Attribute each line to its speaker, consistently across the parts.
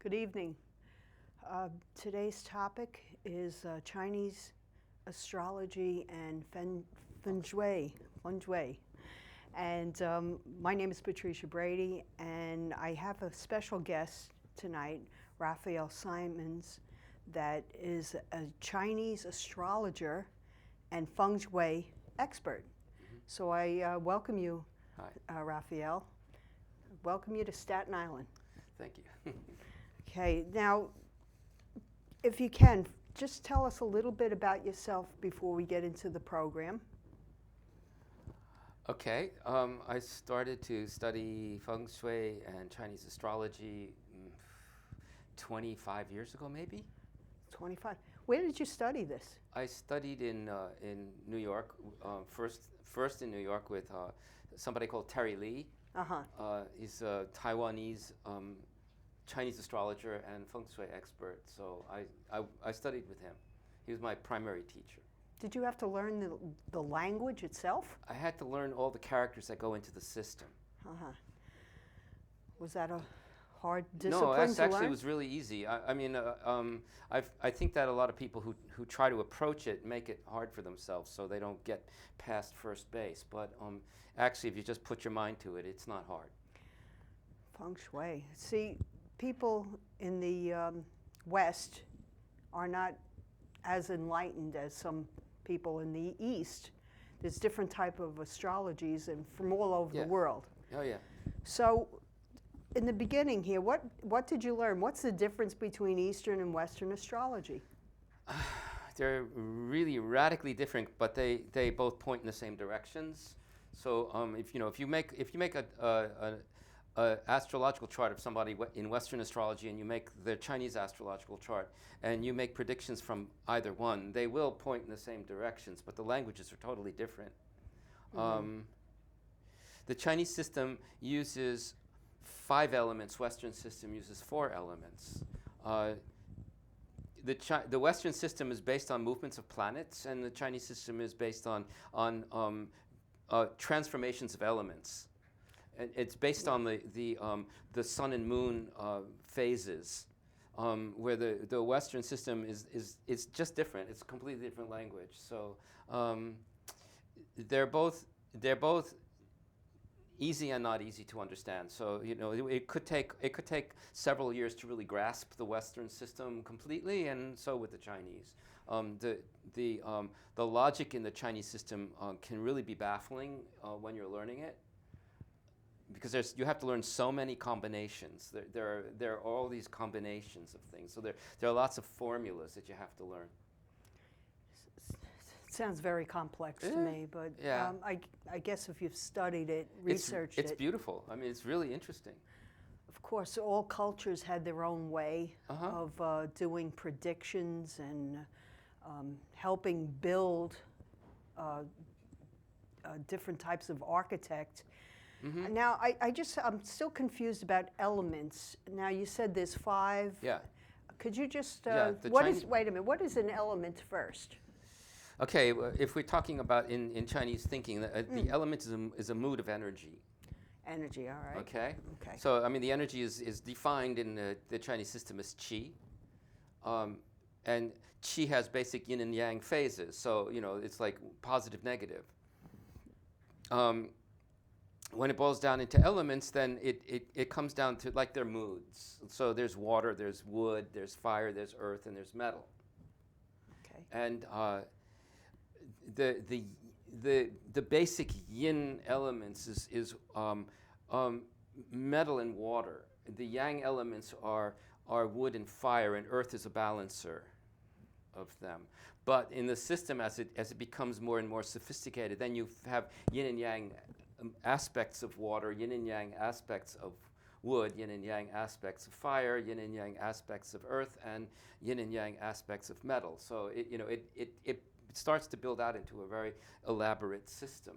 Speaker 1: Good evening. Today's topic is Chinese astrology and Feng Shui. And my name is Patricia Brady, and I have a special guest tonight, Raphael Simons, that is a Chinese astrologer and Feng Shui expert. So I welcome you, Raphael. Welcome you to Staten Island.
Speaker 2: Thank you.
Speaker 1: Okay, now, if you can, just tell us a little bit about yourself before we get into the program.
Speaker 2: Okay, I started to study Feng Shui and Chinese astrology 25 years ago, maybe?
Speaker 1: 25. Where did you study this?
Speaker 2: I studied in New York, first in New York with somebody called Terry Lee. He's a Taiwanese Chinese astrologer and Feng Shui expert, so I studied with him. He was my primary teacher.
Speaker 1: Did you have to learn the language itself?
Speaker 2: I had to learn all the characters that go into the system.
Speaker 1: Was that a hard discipline
Speaker 2: to learn? No, actually was really easy. I think that a lot of people who try to approach it make it hard for themselves, so they don't get past first base. But actually, if you just put your mind to it, it's not hard.
Speaker 1: Feng Shui. See, people in the West are not as enlightened as some people in the East. There's different type of astrologies and from all over the world.
Speaker 2: Oh yeah.
Speaker 1: So, in the beginning here, what did you learn? What's the difference between Eastern and Western astrology?
Speaker 2: They're really radically different, but they both point in the same directions. So if you make a astrological chart of somebody in Western astrology, and you make the Chinese astrological chart, and you make predictions from either one, they will point in the same directions, but the languages are totally different. The Chinese system uses 5 elements. Western system uses 4 elements. The Western system is based on movements of planets, and the Chinese system is based on transformations of elements. And it's based on the sun and moon phases, where the Western system is just different. It's a completely different language. So they're both easy and not easy to understand. So it could take several years to really grasp the Western system completely, and so with the Chinese. The logic in the Chinese system can really be baffling when you're learning it, because you have to learn so many combinations. There are all these combinations of things. So there are lots of formulas that you have to learn.
Speaker 1: Sounds very complex to me, but I guess if you've studied it, researched it.
Speaker 2: It's beautiful. I mean, it's really interesting.
Speaker 1: Of course, all cultures had their own way of doing predictions and helping build different types of architect. Now, I'm still confused about elements. Now, you said there's 5.
Speaker 2: Yeah.
Speaker 1: Could you just, wait a minute, what is an element first?
Speaker 2: Okay, if we're talking about in Chinese thinking, the element is a mood of energy.
Speaker 1: Energy, all right.
Speaker 2: Okay? Okay. So, I mean, the energy is defined in the Chinese system as qi. And qi has basic yin and yang phases, so, it's like positive, negative. When it boils down into elements, then it comes down to like their moods. So there's water, there's wood, there's fire, there's earth, and there's metal.
Speaker 1: Okay.
Speaker 2: And the basic yin elements is metal and water. The yang elements are wood and fire, and earth is a balancer of them. But in the system, as it becomes more and more sophisticated, then you have yin and yang aspects of water, yin and yang aspects of wood, yin and yang aspects of fire, yin and yang aspects of earth, and yin and yang aspects of metal. So it starts to build out into a very elaborate system.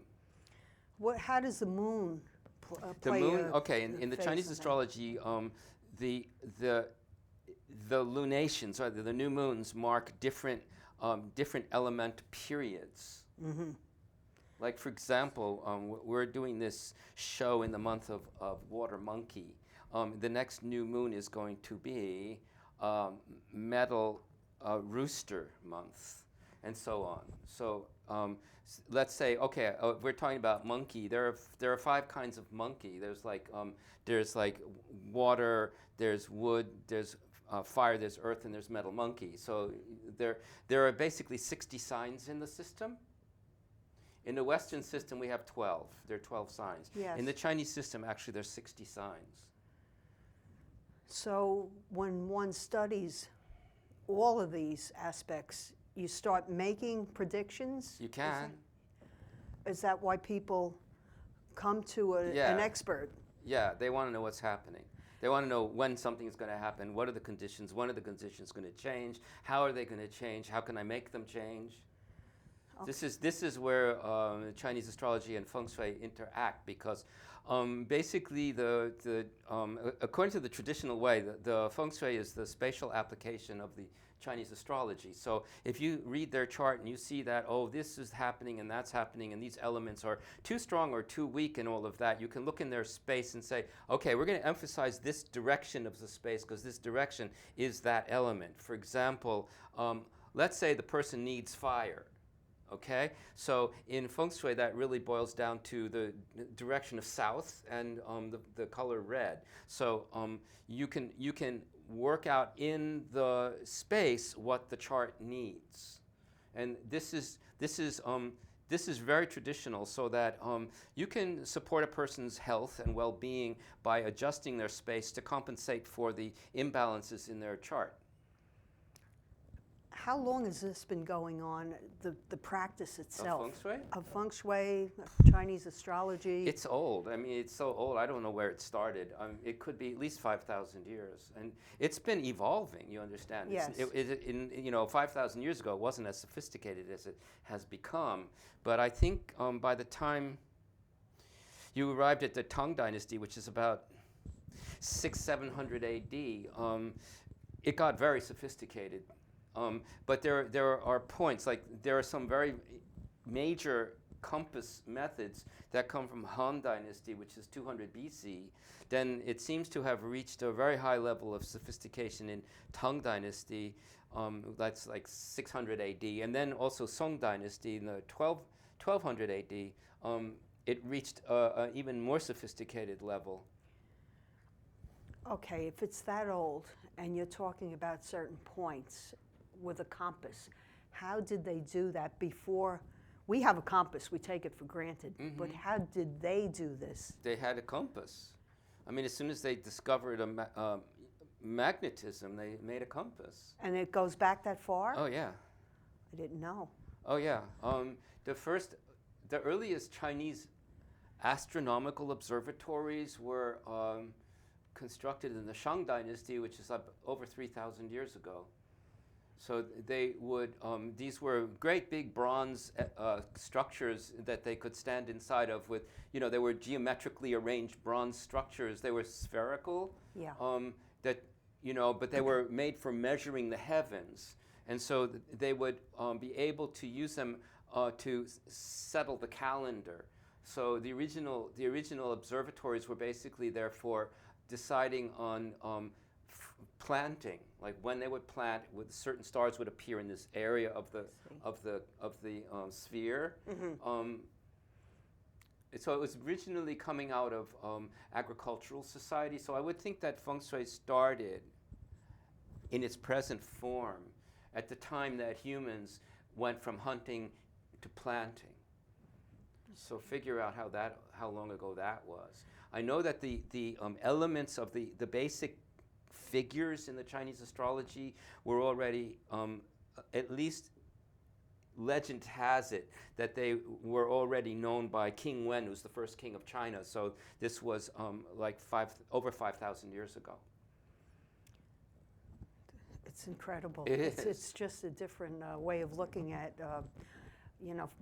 Speaker 1: How does the moon play?
Speaker 2: The moon, okay, in the Chinese astrology, the lunations, or the new moons, mark different element periods. Mm-hmm. Like, for example, we're doing this show in the month of Water Monkey. The next new moon is going to be Metal Rooster month, and so on. So let's say, okay, we're talking about monkey. There are 5 kinds of monkey. There's like water, there's wood, there's fire, there's earth, and there's metal monkey. So there are basically 60 signs in the system. In the Western system, we have 12. There are 12 signs.
Speaker 1: Yes.
Speaker 2: In the Chinese system, actually, there's 60 signs.
Speaker 1: So when one studies all of these aspects, you start making predictions?
Speaker 2: You can.
Speaker 1: Is that why people come to an expert?
Speaker 2: Yeah, they want to know what's happening. They want to know when something is going to happen. What are the conditions? When are the conditions going to change? How are they going to change? How can I make them change? Okay. This is where Chinese astrology and Feng Shui interact, because basically according to the traditional way, the Feng Shui is the spatial application of the Chinese astrology. So if you read their chart and you see that, oh, this is happening and that's happening and these elements are too strong or too weak and all of that, you can look in their space and say, okay, we're going to emphasize this direction of the space because this direction is that element. For example, let's say the person needs fire. Okay, so in Feng Shui, that really boils down to the direction of south and the color red. So you can work out in the space what the chart needs, and this is very traditional, so that you can support a person's health and well-being by adjusting their space to compensate for the imbalances in their chart.
Speaker 1: How long has this been going on, the practice itself?
Speaker 2: Of Feng Shui?
Speaker 1: Of Feng Shui, Chinese astrology?
Speaker 2: It's old. I mean, it's so old, I don't know where it started. It could be at least 5,000 years. And it's been evolving, you understand?
Speaker 1: Yes.
Speaker 2: 5,000 years ago, it wasn't as sophisticated as it has become. But I think by the time you arrived at the Tang Dynasty, which is about 600-700 AD, it got very sophisticated. But there are points, like there are some very major compass methods that come from Han Dynasty, which is 200 BC. Then it seems to have reached a very high level of sophistication in Tang Dynasty, that's like 600 AD. And then also Song Dynasty in the 1200 AD, it reached an even more sophisticated level.
Speaker 1: Okay, if it's that old and you're talking about certain points with a compass, how did they do that before? We have a compass, we take it for granted, but how did they do this?
Speaker 2: They had a compass. I mean, as soon as they discovered magnetism, they made a compass.
Speaker 1: And it goes back that far?
Speaker 2: Oh, yeah.
Speaker 1: I didn't know.
Speaker 2: Oh, yeah. The earliest Chinese astronomical observatories were constructed in the Shang Dynasty, which is over 3,000 years ago. So they would, these were great big bronze structures that they could stand inside of with, they were geometrically arranged bronze structures. They were spherical,
Speaker 1: yeah.
Speaker 2: But they were made for measuring the heavens. And so they would be able to use them to settle the calendar. So the original observatories were basically there for deciding on planting, like when they would plant, with certain stars would appear in this area of the sphere. So it was originally coming out of agricultural society. So I would think that Feng Shui started in its present form at the time that humans went from hunting to planting. So figure out how long ago that was. I know that the elements of the basic figures in the Chinese astrology were already, at least legend has it, that they were already known by King Wen, who's the first king of China. So this was like over 5,000 years ago.
Speaker 1: It's incredible.
Speaker 2: It is.
Speaker 1: It's just a different way of looking at,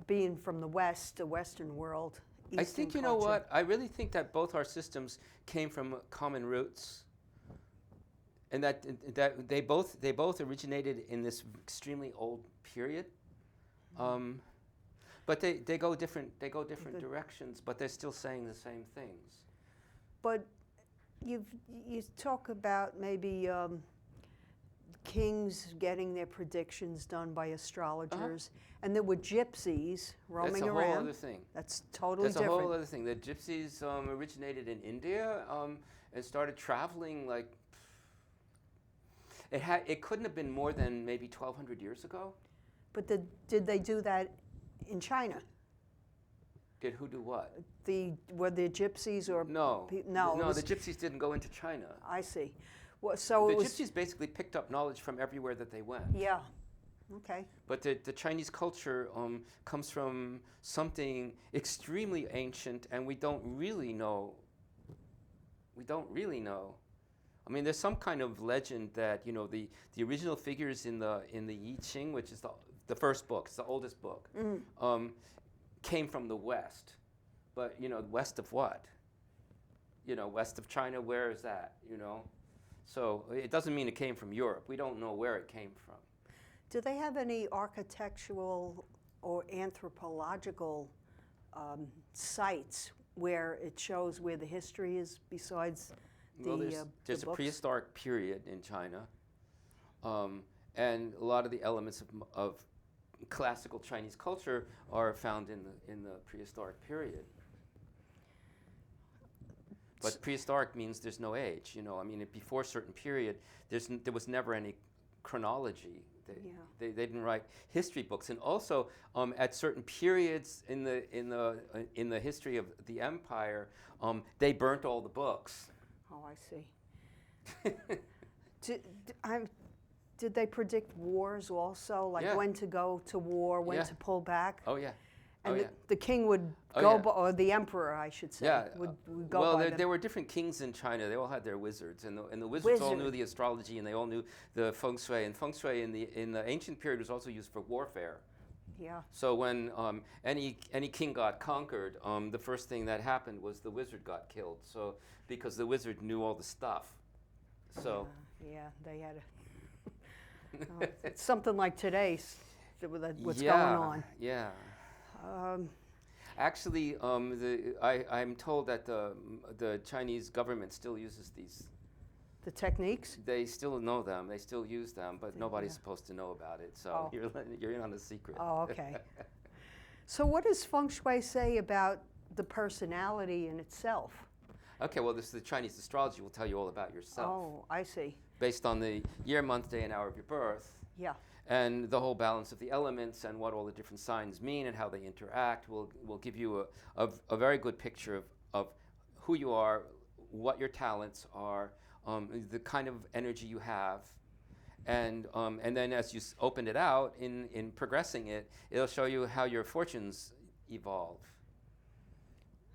Speaker 1: being from the West, the Western world.
Speaker 2: I think, you know what, I really think that both our systems came from common roots, and that they both originated in this extremely old period. But they go different directions, but they're still saying the same things.
Speaker 1: But you talk about maybe kings getting their predictions done by astrologers, and there were gypsies roaming around.
Speaker 2: That's a whole other thing.
Speaker 1: That's totally
Speaker 2: different. That's a whole other thing. The gypsies originated in India and started traveling like. It couldn't have been more than maybe 1,200 years ago.
Speaker 1: But did they do that in China?
Speaker 2: Did who do what?
Speaker 1: Were the gypsies or
Speaker 2: no? No, the gypsies didn't go into China.
Speaker 1: I see. Well, so
Speaker 2: the gypsies basically picked up knowledge from everywhere that they went.
Speaker 1: Yeah. Okay.
Speaker 2: But the Chinese culture comes from something extremely ancient, and we don't really know. I mean, there's some kind of legend that the original figures in the I Ching, which is the first book, it's the oldest book, came from the West. But west of what? West of China. Where is that? So it doesn't mean it came from Europe. We don't know where it came from.
Speaker 1: Do they have any architectural or anthropological sites where it shows where the history is besides
Speaker 2: Well, there's a prehistoric period in China, and a lot of the elements of classical Chinese culture are found in the prehistoric period. But prehistoric means there's no age. I mean, before a certain period, there was never any chronology. They didn't write history books, and also at certain periods in the history of the empire, they burnt all the books.
Speaker 1: Oh, I see. Did they predict wars also, like when to go to war, when to pull back?
Speaker 2: Oh yeah.
Speaker 1: And the king would go, or the emperor, I should say, would go
Speaker 2: well,
Speaker 1: by them.
Speaker 2: there were different kings in China. They all had their wizards, and the wizards all knew the astrology, and they all knew the Feng Shui. And Feng Shui in the ancient period was also used for warfare.
Speaker 1: Yeah.
Speaker 2: So when any king got conquered, the first thing that happened was the wizard got killed. So because the wizard knew all the stuff. So.
Speaker 1: Yeah, they had it's something like today's. What's going on?
Speaker 2: Yeah. Actually, I'm told that the Chinese government still uses these.
Speaker 1: The techniques?
Speaker 2: They still know them. They still use them, but nobody's supposed to know about it. So you're in on a secret.
Speaker 1: Oh, okay. So what does Feng Shui say about the personality in itself?
Speaker 2: Okay, well, the Chinese astrology will tell you all about yourself.
Speaker 1: Oh, I see.
Speaker 2: Based on the year, month, day, and hour of your birth.
Speaker 1: Yeah.
Speaker 2: And the whole balance of the elements and what all the different signs mean and how they interact will give you a very good picture of who you are, what your talents are, the kind of energy you have. And then as you open it out, in progressing it, it'll show you how your fortunes evolve.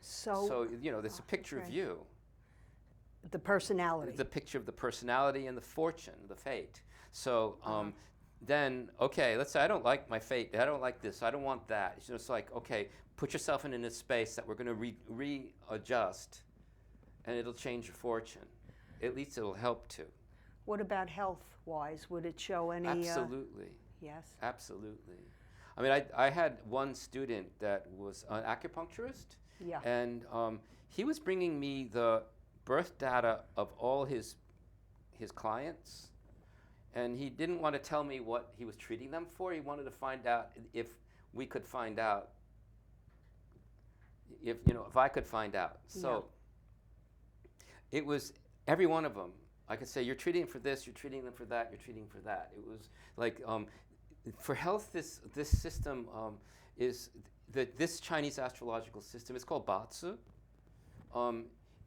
Speaker 2: So there's a picture of you.
Speaker 1: The personality.
Speaker 2: The picture of the personality and the fortune, the fate. So then, okay, let's say I don't like my fate. I don't like this. I don't want that. It's just like, okay, put yourself in a space that we're going to readjust, and it'll change your fortune. At least it'll help to.
Speaker 1: What about health-wise? Would it show any?
Speaker 2: Absolutely.
Speaker 1: Yes.
Speaker 2: Absolutely. I mean, I had one student that was an acupuncturist.
Speaker 1: Yeah.
Speaker 2: And he was bringing me the birth data of all his clients, and he didn't want to tell me what he was treating them for. He wanted to find out if we could find out, if I could find out. So it was every one of them. I could say, you're treating them for this, you're treating them for that, you're treating for that. It was like, for health, this system is this Chinese astrological system, it's called Batsu,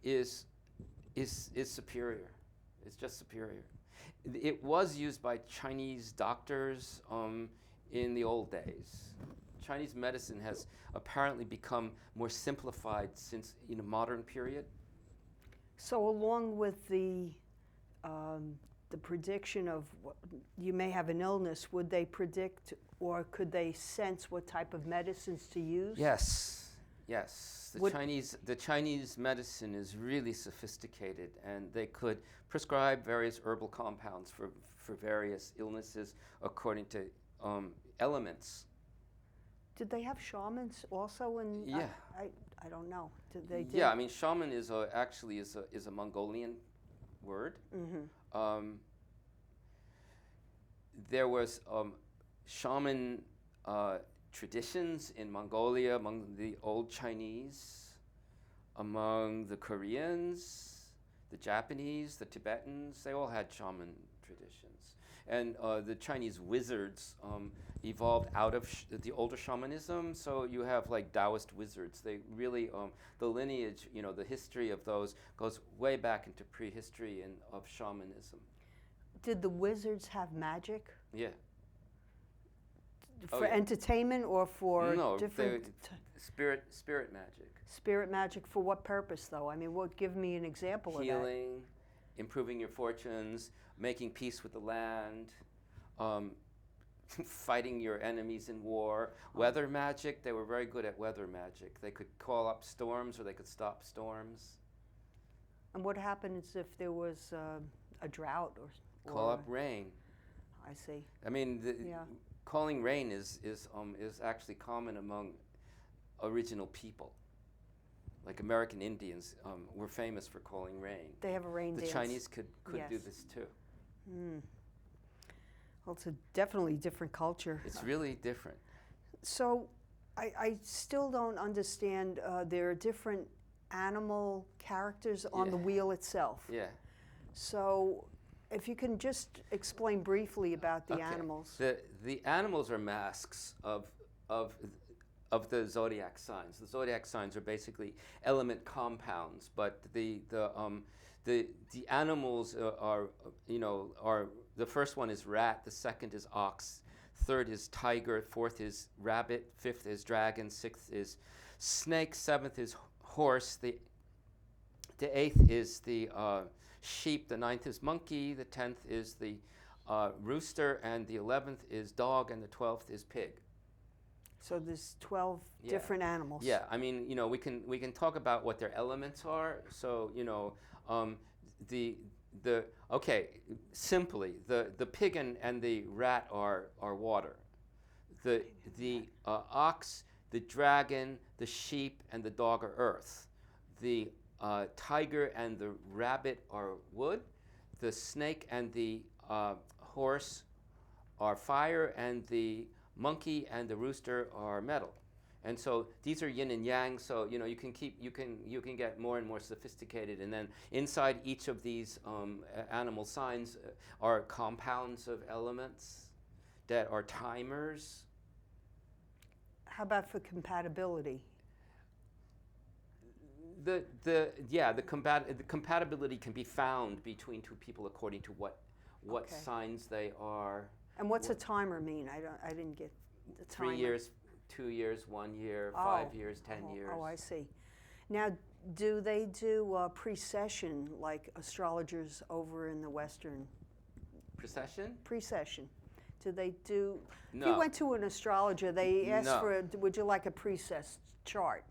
Speaker 2: is superior. It's just superior. It was used by Chinese doctors in the old days. Chinese medicine has apparently become more simplified since in a modern period.
Speaker 1: So along with the prediction of you may have an illness, would they predict or could they sense what type of medicines to use?
Speaker 2: Yes, yes. The Chinese medicine is really sophisticated, and they could prescribe various herbal compounds for various illnesses according to elements.
Speaker 1: Did they have shamans also?
Speaker 2: Yeah.
Speaker 1: I don't know. Did they?
Speaker 2: Yeah, I mean, shaman is actually a Mongolian word.
Speaker 1: Mm-hmm.
Speaker 2: There was shaman traditions in Mongolia among the old Chinese, among the Koreans, the Japanese, the Tibetans. They all had shaman traditions. And the Chinese wizards evolved out of the older shamanism. So you have like Taoist wizards. They really, the lineage, the history of those goes way back into prehistory of shamanism.
Speaker 1: Did the wizards have magic?
Speaker 2: Yeah.
Speaker 1: For entertainment or for different?
Speaker 2: Spirit magic.
Speaker 1: Spirit magic for what purpose, though? I mean, give me an example of that.
Speaker 2: Healing, improving your fortunes, making peace with the land, fighting your enemies in war. Weather magic, they were very good at weather magic. They could call up storms or they could stop storms.
Speaker 1: And what happens if there was a drought or
Speaker 2: call up rain?
Speaker 1: I see.
Speaker 2: I mean, calling rain is actually common among original people. Like American Indians were famous for calling rain.
Speaker 1: They have a rain dance.
Speaker 2: The Chinese could do this too.
Speaker 1: Mm. Well, it's a definitely different culture.
Speaker 2: It's really different.
Speaker 1: So I still don't understand. There are different animal characters on the wheel itself.
Speaker 2: Yeah.
Speaker 1: So if you can just explain briefly about the animals.
Speaker 2: The animals are masks of the zodiac signs. The zodiac signs are basically element compounds, but the animals are the first one is rat, the second is ox, third is tiger, fourth is rabbit, fifth is dragon, sixth is snake, seventh is horse, the eighth is the sheep, the ninth is monkey, the 10th is the rooster, and the 11th is dog, and the 12th is pig. So
Speaker 1: there's 12 different animals.
Speaker 2: Yeah, I mean, we can talk about what their elements are. So, simply, the pig and the rat are water. The ox, the dragon, the sheep, and the dog are earth. The tiger and the rabbit are wood. The snake and the horse are fire, and the monkey and the rooster are metal. And so these are yin and yang. So you can get more and more sophisticated. And then inside each of these animal signs are compounds of elements that are timers.
Speaker 1: How about for compatibility?
Speaker 2: The compatibility can be found between two people according to what signs they are.
Speaker 1: And what's a timer mean? I didn't get the timer.
Speaker 2: 3 years, 2 years, 1 year, 5 years, 10 years.
Speaker 1: Oh, I see. Now, do they do precession like astrologers over in the Western?
Speaker 2: Precession?
Speaker 1: Precession. Do they do?
Speaker 2: No.
Speaker 1: If you went to an astrologer, they ask for, would you like a precess chart?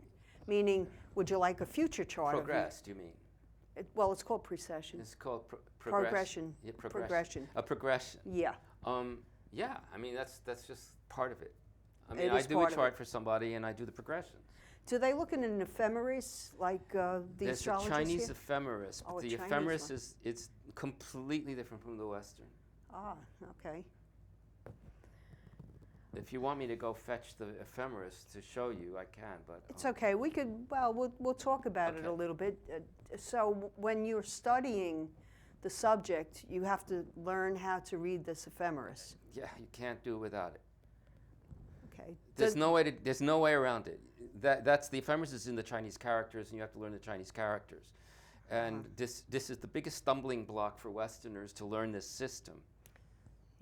Speaker 1: Meaning, would you like a future chart?
Speaker 2: Progressed, you mean?
Speaker 1: Well, it's called precession.
Speaker 2: It's called
Speaker 1: progression.
Speaker 2: Yeah,
Speaker 1: progression.
Speaker 2: A progression.
Speaker 1: Yeah.
Speaker 2: Yeah, I mean, that's just part of it. I mean, I do a chart for somebody, and I do the progression.
Speaker 1: Do they look in an ephemeris like the
Speaker 2: There's
Speaker 1: astrologers?
Speaker 2: There's a Chinese
Speaker 1: here?
Speaker 2: ephemeris, but the ephemeris it's completely different from the Western.
Speaker 1: Ah, okay.
Speaker 2: If you want me to go fetch the ephemeris to show you, I can, but...
Speaker 1: It's okay. We could, well, we'll talk about it a little bit. So when you're studying the subject, you have to learn how to read this ephemeris.
Speaker 2: Yeah, you can't do it without it.
Speaker 1: Okay.
Speaker 2: There's no way around it. That's the ephemeris is in the Chinese characters, and you have to learn the Chinese characters. And this is the biggest stumbling block for Westerners to learn this system.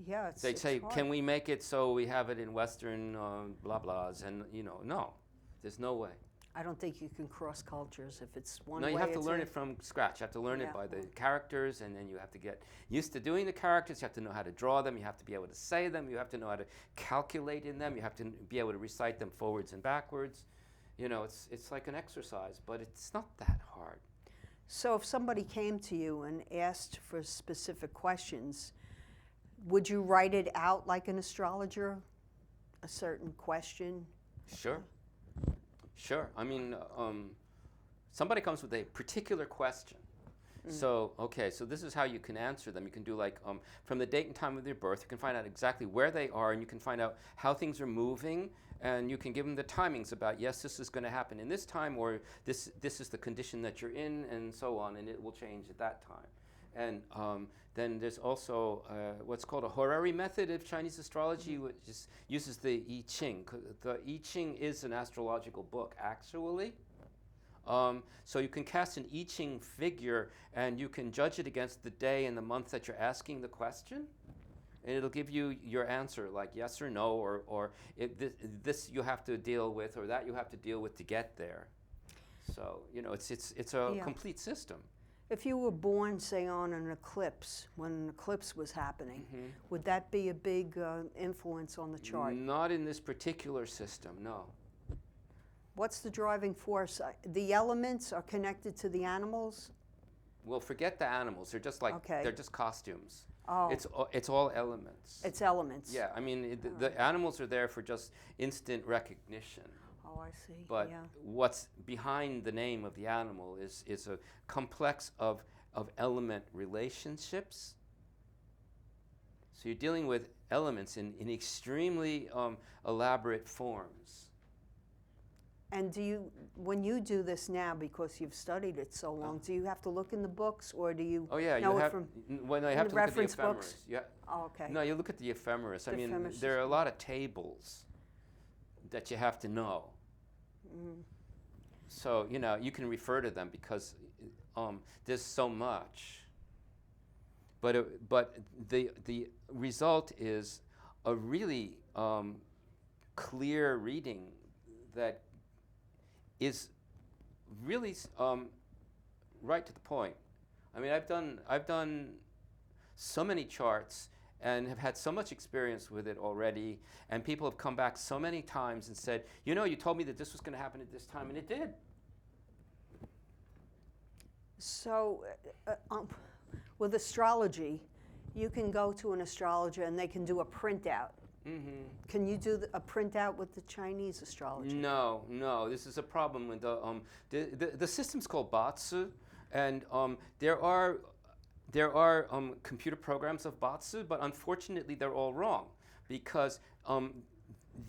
Speaker 1: Yeah,
Speaker 2: They
Speaker 1: it's
Speaker 2: say,
Speaker 1: hard.
Speaker 2: can we make it so we have it in Western blah blahs? And no, there's no way.
Speaker 1: I don't think you can cross cultures if it's one
Speaker 2: No,
Speaker 1: way.
Speaker 2: you have to
Speaker 1: it's
Speaker 2: learn
Speaker 1: a-
Speaker 2: it from scratch. You have to learn
Speaker 1: Yeah.
Speaker 2: it by the characters, and then you have to get used to doing the characters. You have to know how to draw them. You have to be able to say them. You have to know how to calculate in them. You have to be able to recite them forwards and backwards. It's like an exercise, but it's not that hard.
Speaker 1: So if somebody came to you and asked for specific questions, would you write it out like an astrologer, a certain question?
Speaker 2: Sure. Sure. I mean, somebody comes with a particular question. So this is how you can answer them. You can do like from the date and time of their birth, you can find out exactly where they are, and you can find out how things are moving, and you can give them the timings about, yes, this is going to happen in this time, or this is the condition that you're in, and so on, and it will change at that time. And then there's also what's called a horary method of Chinese astrology, which uses the I Ching. The I Ching is an astrological book, actually. So you can cast an I Ching figure, and you can judge it against the day and the month that you're asking the question. And it'll give you your answer, like yes or no, or this you have to deal with, or that you have to deal with to get there. So it's a complete system.
Speaker 1: If you were born, say, on an eclipse, when an eclipse was happening, would that be a big influence on the chart?
Speaker 2: Not in this particular system, no.
Speaker 1: What's the driving force? The elements are connected to the animals?
Speaker 2: Well, forget the animals. They're just like they're just costumes.
Speaker 1: Oh.
Speaker 2: It's all elements.
Speaker 1: It's elements.
Speaker 2: Yeah, I mean the animals are there for just instant recognition.
Speaker 1: Oh, I see.
Speaker 2: But what's behind the name of the animal is a complex of element relationships. So you're dealing with elements in extremely elaborate forms.
Speaker 1: And when you do this now, because you've studied it so long, do you have to look in the books, or do you know it from
Speaker 2: well, no, you have to look at the
Speaker 1: reference
Speaker 2: ephemeris.
Speaker 1: books?
Speaker 2: Yeah.
Speaker 1: Oh, okay.
Speaker 2: No, you look at the ephemeris. I mean,
Speaker 1: ephemeris
Speaker 2: there are a lot of tables that you have to know. So you can refer to them because there's so much. But the result is a really clear reading that is really right to the point. I mean, I've done so many charts and have had so much experience with it already, and people have come back so many times and said, you told me that this was going to happen at this time, and it did.
Speaker 1: So with astrology, you can go to an astrologer and they can do a printout. Can you do a printout with the Chinese astrology?
Speaker 2: No. This is a problem with the system's called Batsu, and there are computer programs of Batsu, but unfortunately they're all wrong because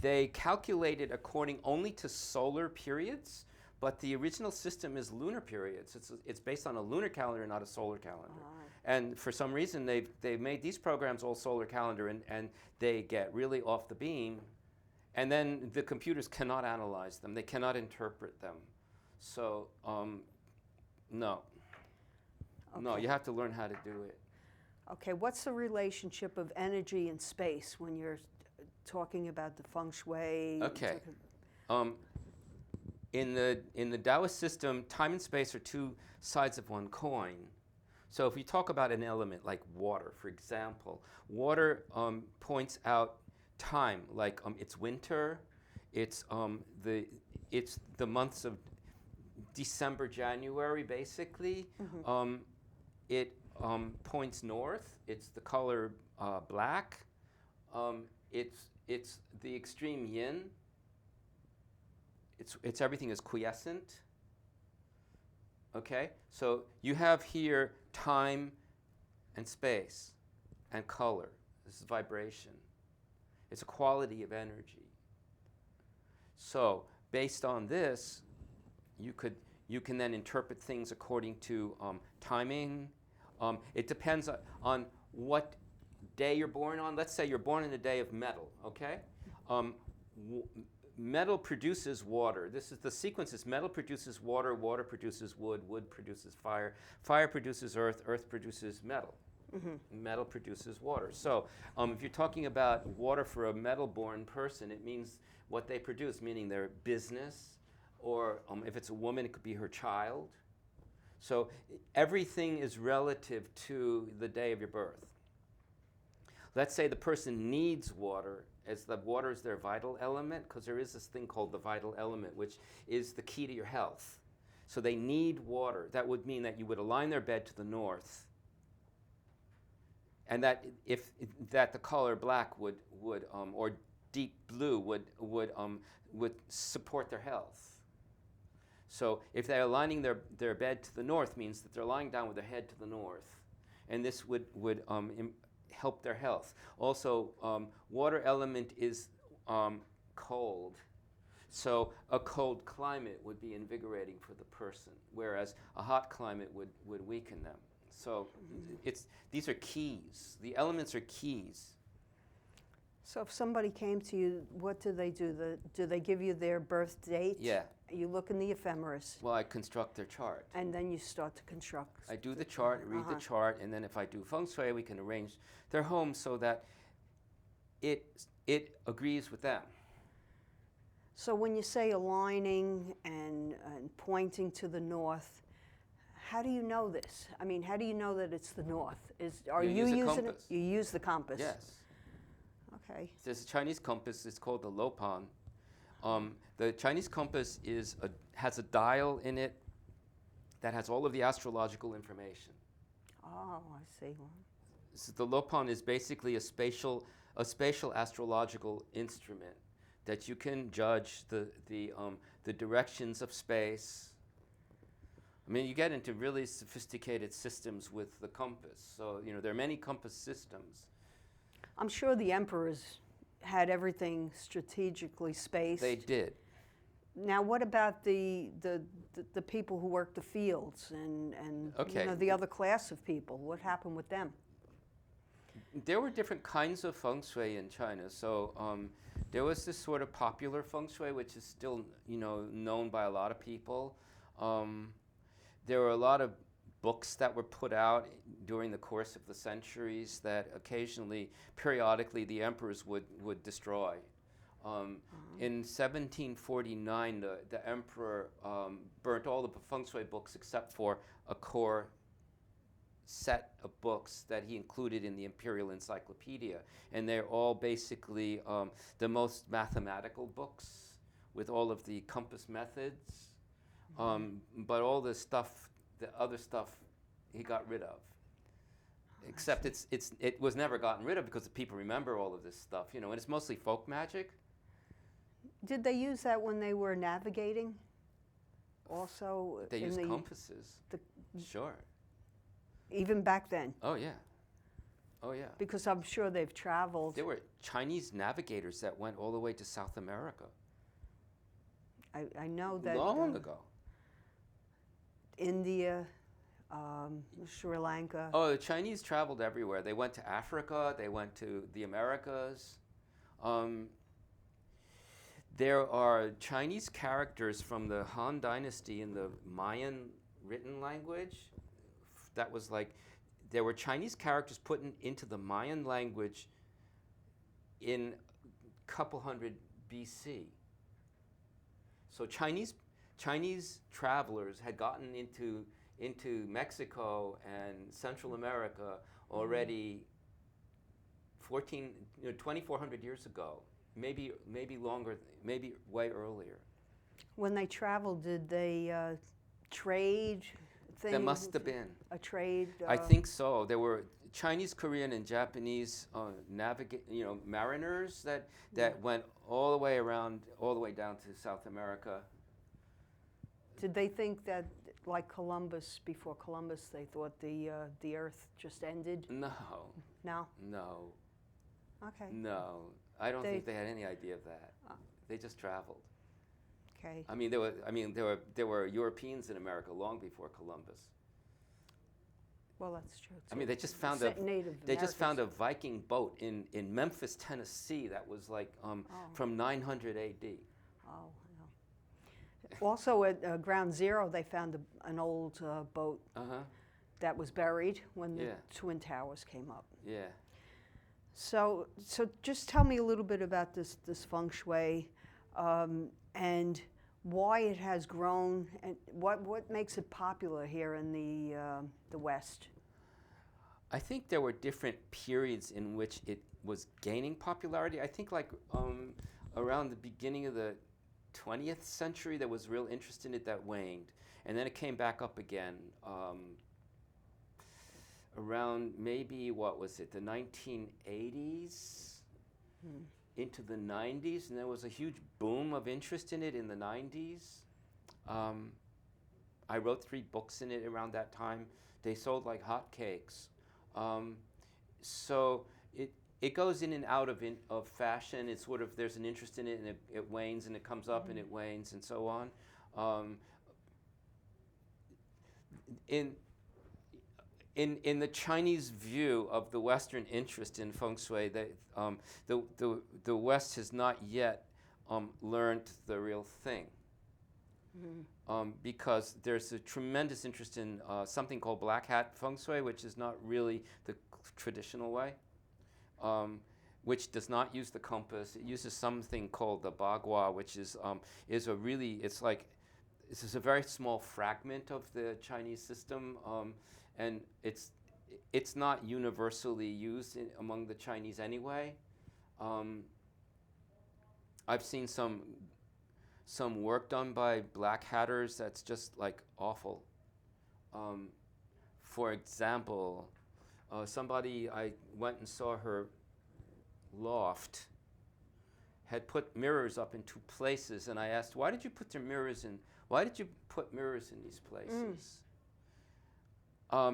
Speaker 2: they calculate it according only to solar periods, but the original system is lunar periods. It's based on a lunar calendar, not a solar calendar. And for some reason, they've made these programs all solar calendar, and they get really off the beam. And then the computers cannot analyze them. They cannot interpret them. So, no.
Speaker 1: Okay.
Speaker 2: No, you have to learn how to do it.
Speaker 1: Okay, what's the relationship of energy and space when you're talking about the Feng Shui?
Speaker 2: Okay. In the Taoist system, time and space are two sides of one coin. So if we talk about an element like water, for example, water points out time, like it's winter, it's the months of December, January, basically. It points north. It's the color black. It's the extreme yin. It's everything is quiescent. Okay, so you have here time and space and color. This is vibration. It's a quality of energy. So based on this, you can then interpret things according to timing. It depends on what day you're born on. Let's say you're born in the day of metal, okay? w- metal produces water. This is the sequence is metal produces water, water produces wood, wood produces fire, fire produces earth, earth produces metal. Metal produces water. So if you're talking about water for a metal-born person, it means what they produce, meaning their business, or if it's a woman, it could be her child. So everything is relative to the day of your birth. Let's say the person needs water, as the water is their vital element, because there is this thing called the vital element, which is the key to your health. So they need water. That would mean that you would align their bed to the north, and that that the color black would or deep blue would support their health. So if they're aligning their bed to the north, means that they're lying down with their head to the north, and this would help their health. Also, water element is cold, so a cold climate would be invigorating for the person, whereas a hot climate would weaken them. So these are keys. The elements are keys.
Speaker 1: So if somebody came to you, what do they do? Do they give you their birth date?
Speaker 2: Yeah.
Speaker 1: You look in the ephemeris.
Speaker 2: Well, I construct their chart.
Speaker 1: And then you start to construct.
Speaker 2: I do the chart, read the chart, and then if I do Feng Shui, we can arrange their home so that it agrees with them.
Speaker 1: So when you say aligning and pointing to the north, how do you know this? I mean, how do you know that it's the north? Are you
Speaker 2: use a
Speaker 1: using
Speaker 2: compass.
Speaker 1: it? You use the compass.
Speaker 2: Yes.
Speaker 1: Okay.
Speaker 2: There's a Chinese compass. It's called the Lopan. The Chinese compass has a dial in it that has all of the astrological information.
Speaker 1: Oh, I see.
Speaker 2: So the Lopan is basically a spatial astrological instrument that you can judge the directions of space. I mean, you get into really sophisticated systems with the compass. So, there are many compass systems.
Speaker 1: I'm sure the emperors had everything strategically spaced.
Speaker 2: They did.
Speaker 1: Now, what about the people who work the fields and
Speaker 2: Okay.
Speaker 1: the other class of people? What happened with them?
Speaker 2: There were different kinds of Feng Shui in China. So there was this sort of popular Feng Shui, which is still, known by a lot of people. There were a lot of books that were put out during the course of the centuries that occasionally, periodically, the emperors would destroy. In 1749, the emperor burnt all the Feng Shui books except for a core set of books that he included in the Imperial Encyclopedia. And they're all basically the most mathematical books with all of the compass methods. But all the other stuff, he got rid of. Except it was never gotten rid of because the people remember all of this stuff, and it's mostly folk magic.
Speaker 1: Did they use that when they were navigating? Also,
Speaker 2: They used compasses. Sure.
Speaker 1: Even back then.
Speaker 2: Oh yeah. Oh yeah.
Speaker 1: Because I'm sure they've traveled.
Speaker 2: There were Chinese navigators that went all the way to South America.
Speaker 1: I know that.
Speaker 2: Long ago.
Speaker 1: India, Sri Lanka.
Speaker 2: Oh, the Chinese traveled everywhere. They went to Africa. They went to the Americas. There are Chinese characters from the Han Dynasty in the Mayan written language. That was there were Chinese characters put into the Mayan language in a couple hundred BC. So Chinese travelers had gotten into Mexico and Central America already 2,400 years ago, maybe longer, maybe way earlier.
Speaker 1: When they traveled, did they trade things?
Speaker 2: There must have been
Speaker 1: a trade.
Speaker 2: I think so. There were Chinese, Korean, and Japanese mariners that went all the way down to South America.
Speaker 1: Did they think that, like Columbus, before Columbus, they thought the Earth just ended?
Speaker 2: No.
Speaker 1: No?
Speaker 2: No.
Speaker 1: Okay.
Speaker 2: No. I don't think they had any idea of that. They just traveled.
Speaker 1: Okay.
Speaker 2: I mean, there were Europeans in America long before Columbus.
Speaker 1: Well, that's true.
Speaker 2: I mean, they just found a Viking boat in Memphis, Tennessee that was like from 900 A.D.
Speaker 1: Oh, yeah. Also at Ground Zero, they found an old boat that was buried when the Twin Towers came up.
Speaker 2: Yeah.
Speaker 1: So just tell me a little bit about this Feng Shui, and why it has grown, and what makes it popular here in the West.
Speaker 2: I think there were different periods in which it was gaining popularity. I think like around the beginning of the 20th century, there was real interest in it that waned, and then it came back up again. Around maybe, what was it, the 1980s into the 90s, and there was a huge boom of interest in it in the 90s. I wrote 3 books in it around that time. They sold like hotcakes. So it goes in and out of fashion. It's sort of, there's an interest in it, and it wanes, and it comes up, and it wanes, and so on. In the Chinese view of the Western interest in Feng Shui, the West has not yet learned the real thing, because there's a tremendous interest in something called black hat Feng Shui, which is not really the traditional way, which does not use the compass. It uses something called the Bagua, which is a really, it's like, this is a very small fragment of the Chinese system. And it's not universally used among the Chinese anyway. I've seen some work done by black hatters that's just like awful. For example, somebody, I went and saw her loft, had put mirrors up in 2 places, and I asked, why did you put mirrors in these places?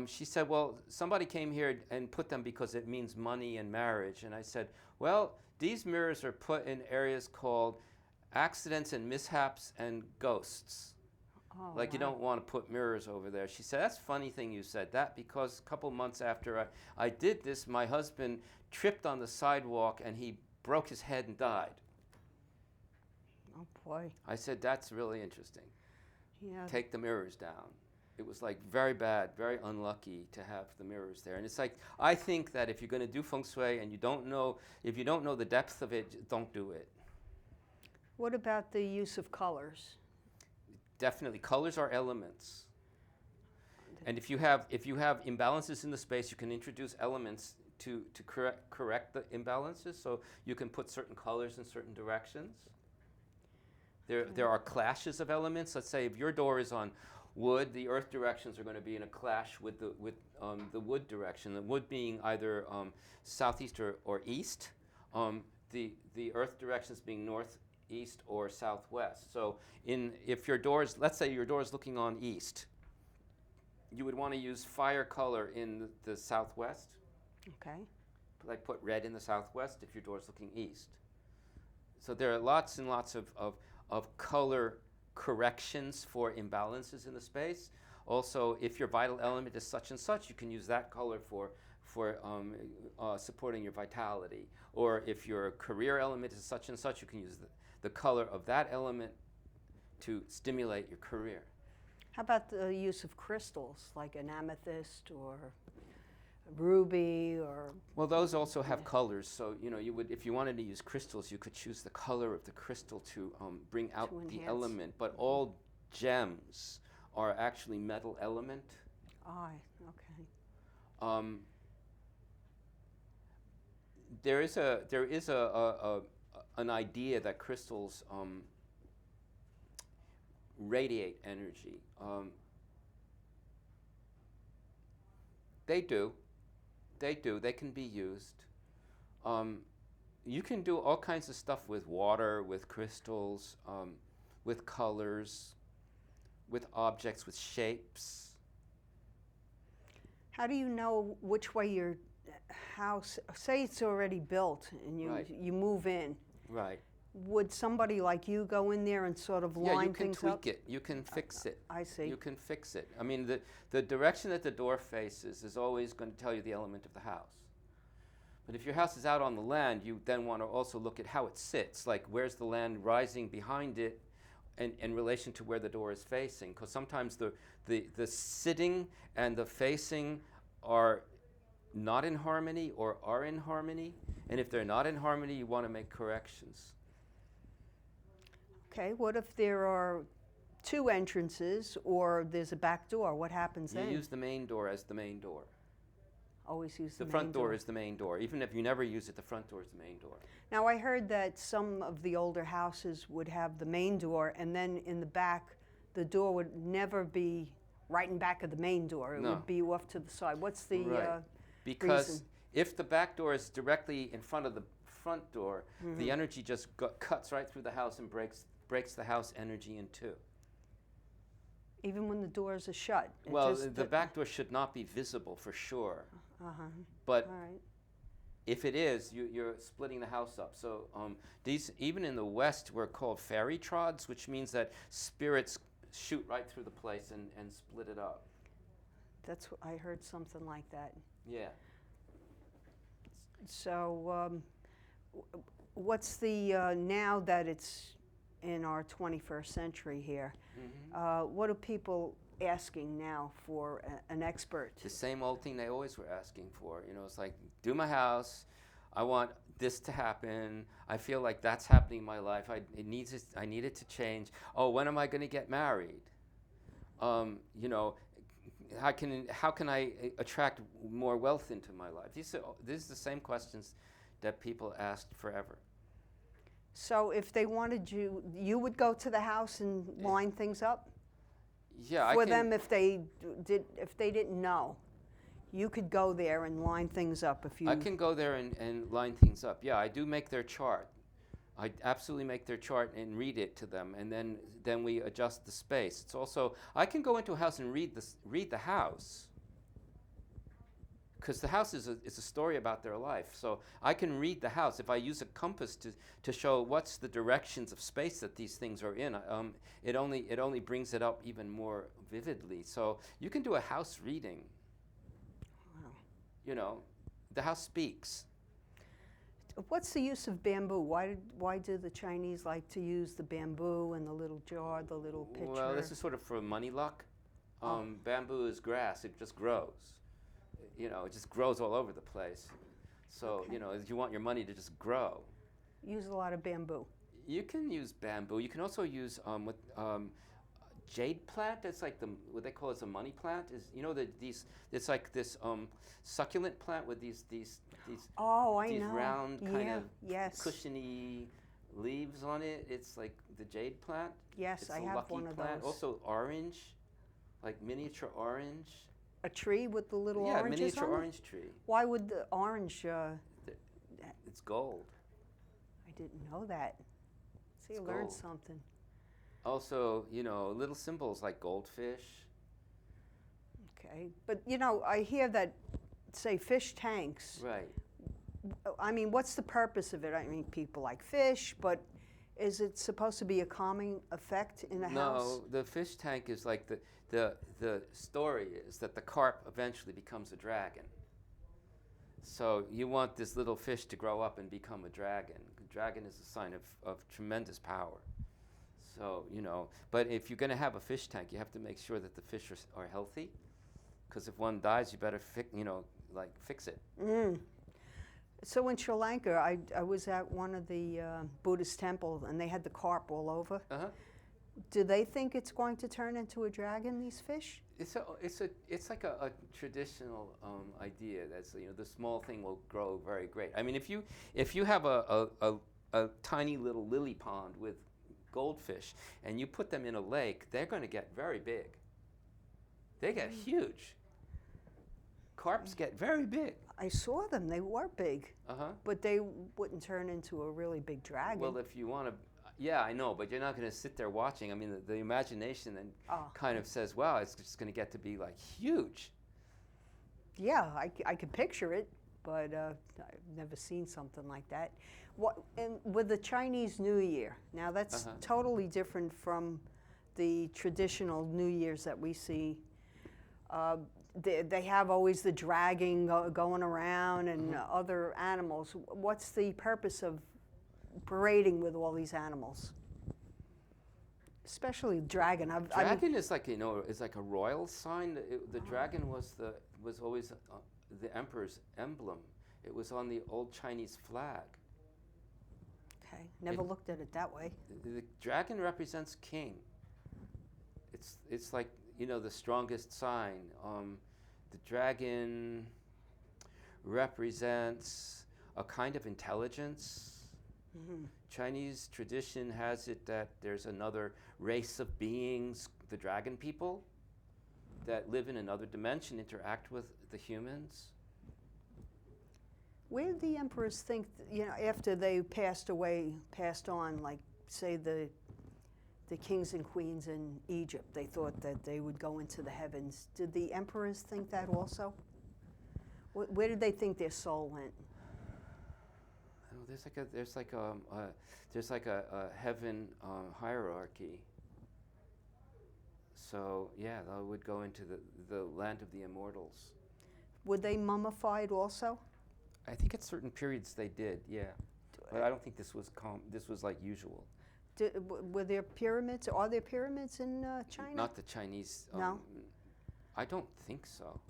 Speaker 2: She said, well, somebody came here and put them because it means money and marriage. And I said, well, these mirrors are put in areas called accidents and mishaps and ghosts.
Speaker 1: Oh,
Speaker 2: like, you don't want to put mirrors over there. She said, that's a funny thing you said that, because a couple months after I did this, my husband tripped on the sidewalk and he broke his head and died.
Speaker 1: Oh, boy.
Speaker 2: I said, that's really interesting.
Speaker 1: Yeah.
Speaker 2: Take the mirrors down. It was like very bad, very unlucky to have the mirrors there. And it's like, I think that if you're going to do Feng Shui and if you don't know the depth of it, don't do it.
Speaker 1: What about the use of colors?
Speaker 2: Definitely, colors are elements. And if you have imbalances in the space, you can introduce elements to correct the imbalances. So you can put certain colors in certain directions. There are clashes of elements. Let's say if your door is on wood, the earth directions are going to be in a clash with the wood direction. The wood being either southeast or east. The earth directions being northeast or southwest. So if your doors, let's say your door is looking on east, you would want to use fire color in the southwest.
Speaker 1: Okay.
Speaker 2: Like put red in the southwest if your door is looking east. So there are lots and lots of color corrections for imbalances in the space. Also, if your vital element is such and such, you can use that color for supporting your vitality. Or if your career element is such and such, you can use the color of that element to stimulate your career.
Speaker 1: How about the use of crystals, like an amethyst or a ruby, or?
Speaker 2: Well, those also have colors. So you would, if you wanted to use crystals, you could choose the color of the crystal to bring out the element. But all gems are actually metal element.
Speaker 1: Okay.
Speaker 2: There is an idea that crystals radiate energy. They do. They can be used. You can do all kinds of stuff with water, with crystals, with colors, with objects, with shapes.
Speaker 1: How do you know which way your house, say it's already built and you move in.
Speaker 2: Right.
Speaker 1: would somebody like you go in there and sort of
Speaker 2: Yeah,
Speaker 1: line
Speaker 2: you can
Speaker 1: things
Speaker 2: tweak
Speaker 1: up?
Speaker 2: it. You can fix it.
Speaker 1: I see.
Speaker 2: You can fix it. I mean, the direction that the door faces is always going to tell you the element of the house. But if your house is out on the land, you then want to also look at how it sits, like where's the land rising behind it in relation to where the door is facing. Because sometimes the sitting and the facing are not in harmony or are in harmony. And if they're not in harmony, you want to make corrections.
Speaker 1: Okay, what if there are two entrances or there's a back door? What happens then?
Speaker 2: You use the main door as the main door.
Speaker 1: Always use the
Speaker 2: The
Speaker 1: main
Speaker 2: front door is the main door. Even if you never use it, the front door is the main door.
Speaker 1: Now, I heard that some of the older houses would have the main door, and then in the back, the door would never be right in back of the main door. It
Speaker 2: No.
Speaker 1: would be off to the side. What's the
Speaker 2: Right. Because
Speaker 1: reason?
Speaker 2: if the back door is directly in front of the front door, the energy just cuts right through the house and breaks the house energy in two.
Speaker 1: Even when the doors are shut?
Speaker 2: Well, the back door should not be visible for sure.
Speaker 1: Uh-huh.
Speaker 2: But
Speaker 1: All right.
Speaker 2: if it is, you're splitting the house up. So these, even in the West, were called fairy trods, which means that spirits shoot right through the place and split it up.
Speaker 1: I heard something like that.
Speaker 2: Yeah.
Speaker 1: So what's the, now that it's in our 21st century here, what are people asking now for an expert?
Speaker 2: The same old thing they always were asking for. You know, it's like, do my house. I want this to happen. I feel like that's happening in my life. I need it to change. Oh, when am I going to get married? You know, how can I attract more wealth into my life? These are the same questions that people asked forever.
Speaker 1: So if they wanted you would go to the house and line things up?
Speaker 2: Yeah,
Speaker 1: For them, if they didn't know, you could go there and line things up if you.
Speaker 2: I can go there and line things up. Yeah, I do make their chart. I absolutely make their chart and read it to them, and then we adjust the space. It's also, I can go into a house and read the house, because the house is a story about their life. So I can read the house. If I use a compass to show what's the directions of space that these things are in, it only brings it up even more vividly. So you can do a house reading.
Speaker 1: Wow.
Speaker 2: You know, the house speaks.
Speaker 1: What's the use of bamboo? Why do the Chinese like to use the bamboo and the little jar, the little pitcher?
Speaker 2: Well, this is sort of for money luck. Bamboo is grass. It just grows. You know, it just grows all over the place. So,
Speaker 1: Okay.
Speaker 2: you know, you want your money to just grow.
Speaker 1: Use a lot of bamboo.
Speaker 2: You can use bamboo. You can also use jade plant. That's like what they call as a money plant. Is, you know, it's like this succulent plant with these
Speaker 1: Oh, I
Speaker 2: these
Speaker 1: know.
Speaker 2: round kind
Speaker 1: Yeah,
Speaker 2: of
Speaker 1: yes.
Speaker 2: cushiony leaves on it. It's like the jade plant.
Speaker 1: Yes,
Speaker 2: It's
Speaker 1: I
Speaker 2: a
Speaker 1: have
Speaker 2: lucky
Speaker 1: one of
Speaker 2: plant.
Speaker 1: those.
Speaker 2: Also orange, like miniature orange.
Speaker 1: A tree with the little
Speaker 2: Yeah,
Speaker 1: oranges
Speaker 2: miniature
Speaker 1: on it?
Speaker 2: orange tree.
Speaker 1: Why would the orange?
Speaker 2: It's gold.
Speaker 1: I didn't know that. See, I
Speaker 2: It's
Speaker 1: learned
Speaker 2: gold.
Speaker 1: something.
Speaker 2: Also, you know, little symbols like goldfish.
Speaker 1: Okay, but you know, I hear that, say, fish tanks.
Speaker 2: Right.
Speaker 1: I mean, what's the purpose of it? I mean, people like fish, but is it supposed to be a calming effect in a house?
Speaker 2: No, the fish tank is like the story is that the carp eventually becomes a dragon. So you want this little fish to grow up and become a dragon. A dragon is a sign of tremendous power. So, you know, but if you're going to have a fish tank, you have to make sure that the fish are healthy. Because if one dies, you better fix it.
Speaker 1: Mm. So in Sri Lanka, I was at one of the Buddhist temples, and they had the carp all over.
Speaker 2: Uh-huh.
Speaker 1: Do they think it's going to turn into a dragon, these fish?
Speaker 2: It's like a traditional idea that's, you know, the small thing will grow very great. I mean, if you have a tiny little lily pond with goldfish and you put them in a lake, they're going to get very big. They get huge. Carps get very big.
Speaker 1: I saw them; they were big, but they wouldn't turn into a really big dragon.
Speaker 2: Well, if you want to, yeah, I know, but you're not going to sit there watching. I mean, the imagination then kind of says, wow, it's just going to get to be like huge.
Speaker 1: Yeah, I could picture it. but I've never seen something like that. And with the Chinese New Year, now that's totally different from the traditional New Year's that we see. They have always the dragging going around and other animals. What's the purpose of parading with all these animals? Especially dragon.
Speaker 2: Dragon is like, is like a royal sign. The dragon was always the emperor's emblem. It was on the old Chinese flag.
Speaker 1: Okay, never looked at it that way.
Speaker 2: The dragon represents king. It's like, the strongest sign. The dragon represents a kind of intelligence. Chinese tradition has it that there's another race of beings, the dragon people, that live in another dimension, interact with the humans.
Speaker 1: Where did the emperors think, after they passed on, like, say, the kings and queens in Egypt, they thought that they would go into the heavens. Did the emperors think that also? Where did they think their soul went?
Speaker 2: There's like a heaven hierarchy. So yeah, they would go into the land of the immortals.
Speaker 1: Were they mummified also?
Speaker 2: I think at certain periods they did, yeah. But I don't think this was like usual.
Speaker 1: Were there pyramids? Are there pyramids in China?
Speaker 2: Not the Chinese.
Speaker 1: No.
Speaker 2: I don't think so.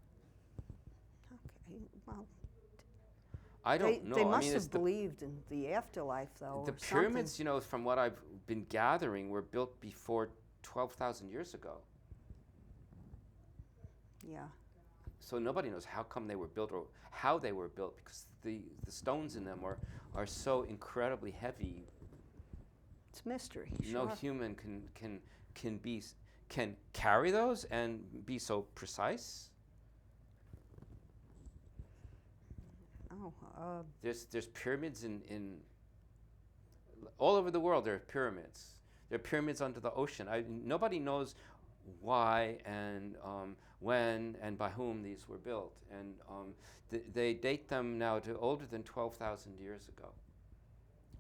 Speaker 1: Okay, well.
Speaker 2: I don't know.
Speaker 1: They must have believed in the afterlife, though.
Speaker 2: The pyramids, from what I've been gathering, were built before 12,000 years ago.
Speaker 1: Yeah.
Speaker 2: So nobody knows how come they were built or how they were built, because the stones in them are so incredibly heavy.
Speaker 1: It's mystery.
Speaker 2: No human can carry those and be so precise. There's pyramids in all over the world. There are pyramids. There are pyramids under the ocean. Nobody knows why and when and by whom these were built, and they date them now to older than 12,000 years ago.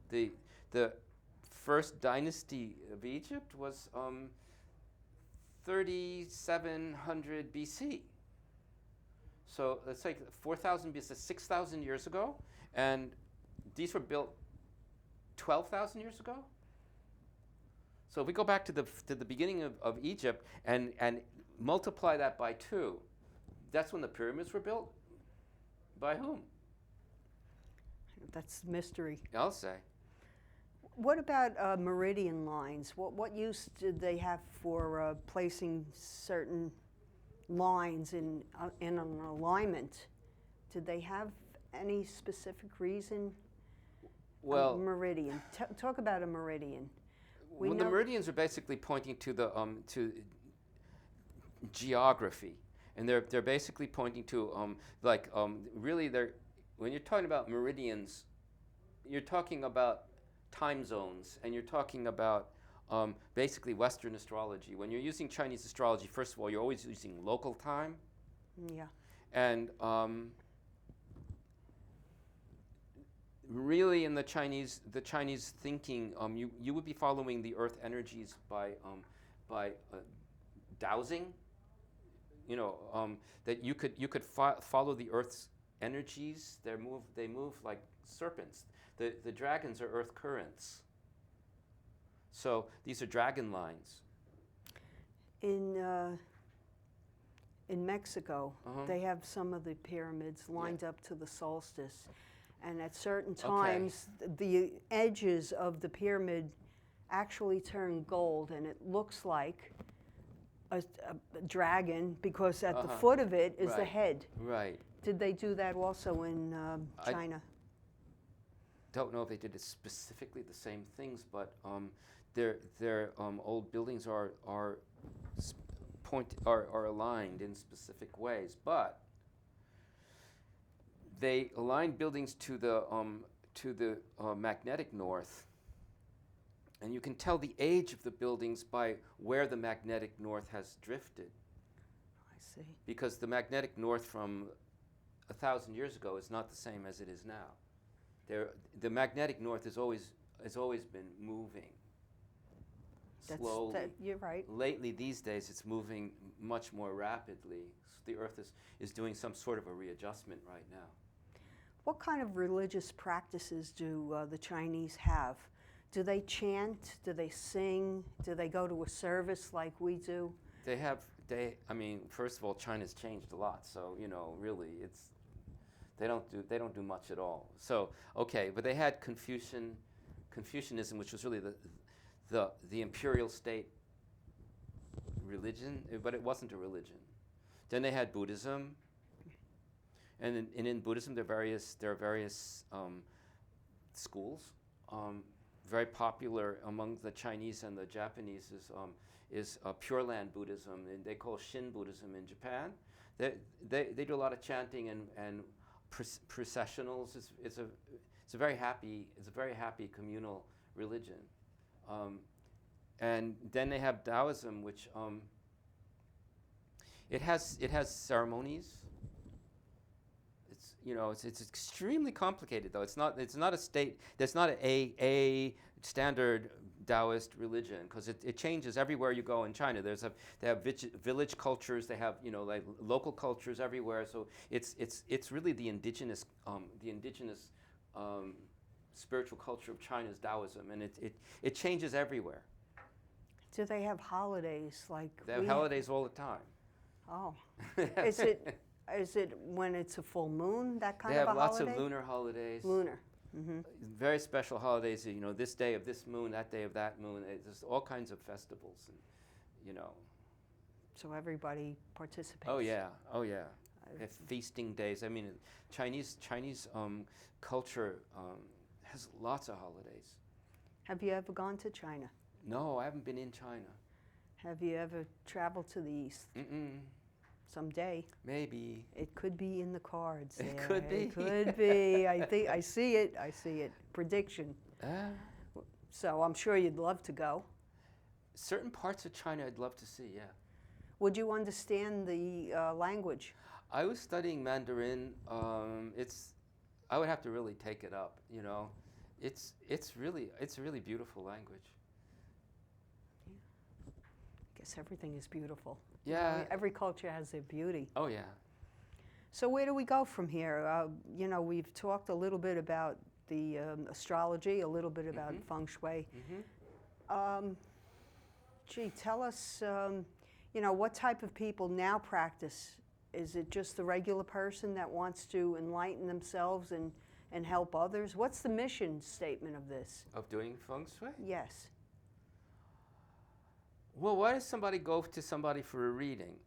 Speaker 2: The first dynasty of Egypt was 3,700 BC. So it's like 4,000 BC, 6,000 years ago, and these were built 12,000 years ago. So if we go back to the beginning of Egypt and multiply that by 2, that's when the pyramids were built. By whom?
Speaker 1: That's mystery.
Speaker 2: I'll say.
Speaker 1: What about meridian lines? What use did they have for placing certain lines in an alignment? Did they have any specific reason?
Speaker 2: Well,
Speaker 1: meridian. Talk about a meridian.
Speaker 2: The meridians are basically pointing to the to geography, and they're basically pointing to really when you're talking about meridians, you're talking about time zones, and you're talking about basically Western astrology. When you're using Chinese astrology, first of all, you're always using local time.
Speaker 1: Yeah.
Speaker 2: And really, in the Chinese thinking, you would be following the Earth energies by dowsing. That you could follow the Earth's energies. They move like serpents. The dragons are Earth currents. So these are dragon lines.
Speaker 1: In Mexico, they have some of the pyramids lined up to the solstice. And at certain times, the edges of the pyramid actually turn gold, and it looks like a dragon, because at the foot of it is the head.
Speaker 2: Right.
Speaker 1: Did they do that also in China?
Speaker 2: Don't know if they did it specifically the same things, but their old buildings are aligned in specific ways, but they align buildings to the magnetic north, and you can tell the age of the buildings by where the magnetic north has drifted.
Speaker 1: I see.
Speaker 2: Because the magnetic north from 1,000 years ago is not the same as it is now. The magnetic north has always been moving slowly.
Speaker 1: You're right.
Speaker 2: Lately, these days, it's moving much more rapidly. The Earth is doing some sort of a readjustment right now.
Speaker 1: What kind of religious practices do the Chinese have? Do they chant? Do they sing? Do they go to a service like we do?
Speaker 2: I mean, first of all, China's changed a lot. So, really, they don't do much at all. So, okay, but they had Confucianism, which was really the imperial state religion, but it wasn't a religion. Then they had Buddhism, and in Buddhism there are various schools. Very popular among the Chinese and the Japanese is Pure Land Buddhism, and they call Shin Buddhism in Japan. They do a lot of chanting and processionals. It's a very happy communal religion. And then they have Taoism, which it has ceremonies. It's extremely complicated though. It's not a state. There's not a standard Taoist religion because it changes everywhere you go in China. They have village cultures. They have like local cultures everywhere. So it's really the indigenous spiritual culture of China's Taoism, and it changes everywhere.
Speaker 1: Do they have holidays like
Speaker 2: they have holidays all the time?
Speaker 1: Oh, is it when it's a full moon, that kind
Speaker 2: of a holiday? They have lots of lunar holidays.
Speaker 1: Lunar. Mm-hmm.
Speaker 2: Very special holidays. This day of this moon, that day of that moon. There's all kinds of festivals, and
Speaker 1: So everybody participates.
Speaker 2: Oh yeah. They have feasting days. I mean, Chinese culture has lots of holidays.
Speaker 1: Have you ever gone to China?
Speaker 2: No, I haven't been in China.
Speaker 1: Have you ever traveled to the East?
Speaker 2: Mm-mm.
Speaker 1: Someday.
Speaker 2: Maybe.
Speaker 1: It could be in the cards there.
Speaker 2: It could be.
Speaker 1: It could be. I see it. Prediction. So I'm sure you'd love to go.
Speaker 2: Certain parts of China I'd love to see, yeah. Would
Speaker 1: you understand the language?
Speaker 2: I was studying Mandarin. I would have to really take it up, It's a really beautiful language.
Speaker 1: Yeah. I guess everything is beautiful.
Speaker 2: Yeah.
Speaker 1: Every culture has their beauty.
Speaker 2: Oh, yeah.
Speaker 1: So where do we go from here? We've talked a little bit about the astrology, a little bit about Feng Shui. Mm-hmm. Tell us, what type of people now practice? Is it just the regular person that wants to enlighten themselves and help others? What's the mission statement of this?
Speaker 2: Of doing Feng Shui?
Speaker 1: Yes.
Speaker 2: Well, why does somebody go to somebody for a reading?